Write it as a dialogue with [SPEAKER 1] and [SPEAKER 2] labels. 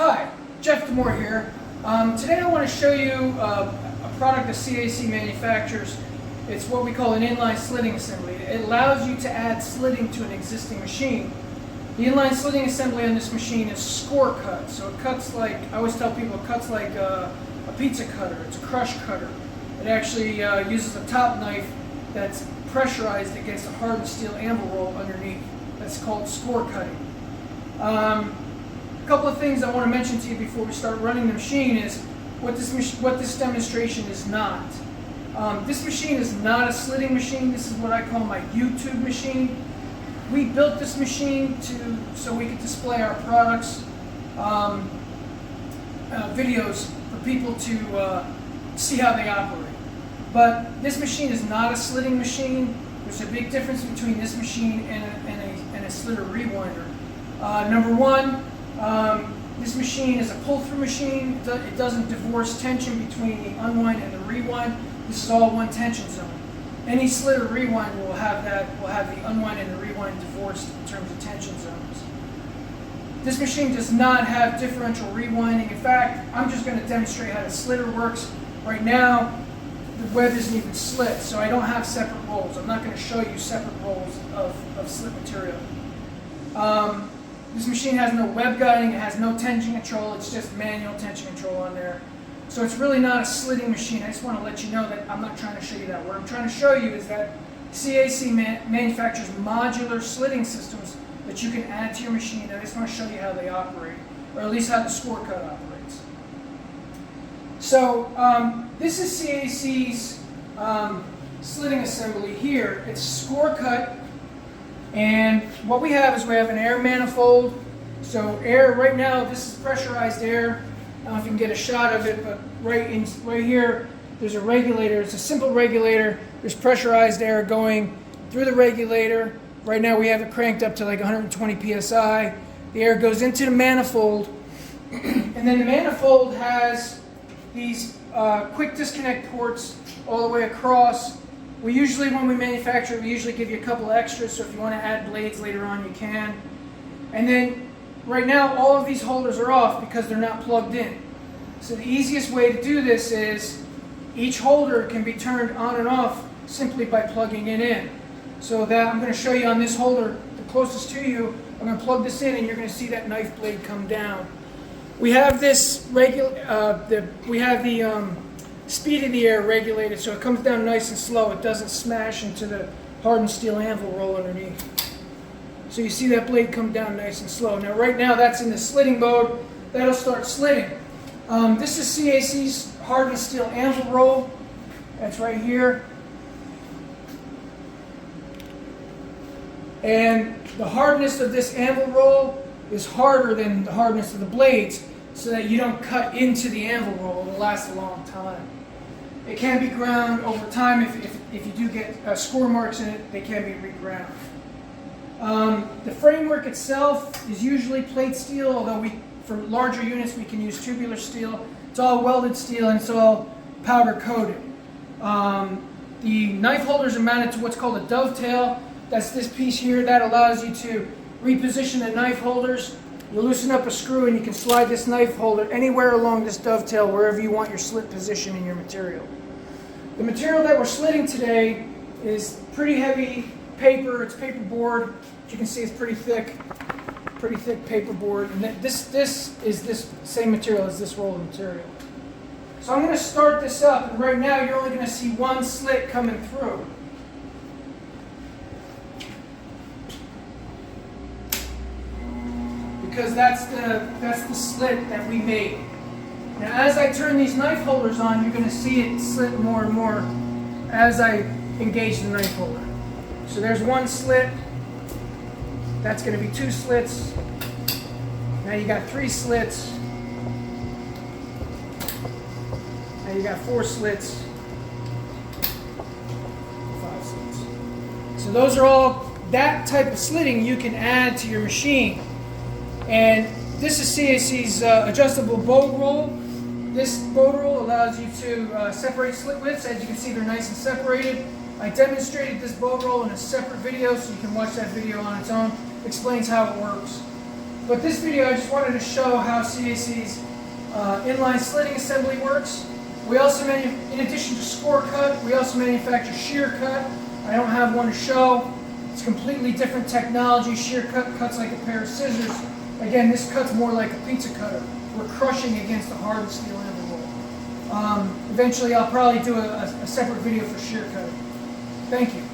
[SPEAKER 1] Hi, Jeff DeMore here. Today I want to show you a product that CAC manufactures. It's what we call an inline slitting assembly. It allows you to add slitting to an existing machine. The inline slitting assembly on this machine is score cut. So it cuts like, I always tell people, it cuts like a pizza cutter. It's a crush cutter. It actually uses a top knife that's pressurized against a hardened steel anvil roll underneath. That's called score cutting. A couple of things I want to mention to you before we start running the machine is what this demonstration is not. This machine is not a slitting machine. This is what I call my YouTube machine. We built this machine so we could display our products, videos for people to see how they operate. But this machine is not a slitting machine. There's a big difference between this machine and a slitter rewinder. Number one, this machine is a pull-through machine. It doesn't divorce tension between the unwind and the rewind. This is all one tension zone. Any slitter rewind will have the unwind and the rewind divorced in terms of tension zones. This machine does not have differential rewinding. In fact, I'm just going to demonstrate how the slitter works. Right now, the web isn't even slit, so I don't have separate rolls. I'm not going to show you separate rolls of slit material. This machine has no web guiding, it has no tension control, it's just manual tension control on there. So it's really not a slitting machine. I just want to let you know that I'm not trying to show you that. What I'm trying to show you is that CAC manufactures modular slitting systems that you can add to your machine. I just want to show you how they operate, or at least how the score cut operates. So this is CAC's slitting assembly here. It's score cut. And what we have is we have an air manifold. So air, right now, this is pressurized air. I don't know if you can get a shot of it, but right here, there's a regulator. It's a simple regulator. There's pressurized air going through the regulator. Right now we have it cranked up to like 120 psi. The air goes into the manifold. And then the manifold has these quick disconnect ports all the way across. We usually, when we manufacture it, we usually give you a couple extras, so if you want to add blades later on, you can. And then, right now, all of these holders are off because they're not plugged in. So the easiest way to do this is, each holder can be turned on and off simply by plugging it in. So that, I'm going to show you on this holder, the closest to you, I'm going to plug this in and you're going to see that knife blade come down. We have this speed of the air regulated so it comes down nice and slow. It doesn't smash into the hardened steel anvil roll underneath. So you see that blade come down nice and slow. Now right now that's in the slitting mode. That'll start slitting. This is CAC's hardened steel anvil roll. That's right here. And the hardness of this anvil roll is harder than the hardness of the blades, so that you don't cut into the anvil roll. It'll last a long time. It can be ground over time. If you do get score marks in it, they can be reground. The framework itself is usually plate steel, although for larger units we can use tubular steel. It's all welded steel and it's all powder coated. The knife holders are mounted to what's called a dovetail. That's this piece here. That allows you to reposition the knife holders. You loosen up a screw and you can slide this knife holder anywhere along this dovetail, wherever you want your slit position in your material. The material that we're slitting today is pretty heavy paper. It's paperboard. As you can see, it's pretty thick paperboard. And this is this same material as this roll of material. So I'm going to start this up, and right now you're only going to see one slit coming through. Because that's the slit that we made. Now as I turn these knife holders on, you're going to see it slit more and more as I engage the knife holder. So there's one slit. That's going to be two slits. Now you got three slits. Now you got four slits. 5 slits. So those are all, that type of slitting you can add to your machine. And this is CAC's adjustable bow roll. This bow roll allows you to separate slit widths. As you can see, they're nice and separated. I demonstrated this bow roll in a separate video, so you can watch that video on its own. It explains how it works. But this video, I just wanted to show how CAC's inline slitting assembly works. We also, in addition to score cut, we also manufacture shear cut. I don't have one to show. It's completely different technology. Shear cut cuts like a pair of scissors. Again, this cuts more like a pizza cutter. We're crushing against a hardened steel anvil roll. Eventually, I'll probably do a separate video for shear cutting. Thank you.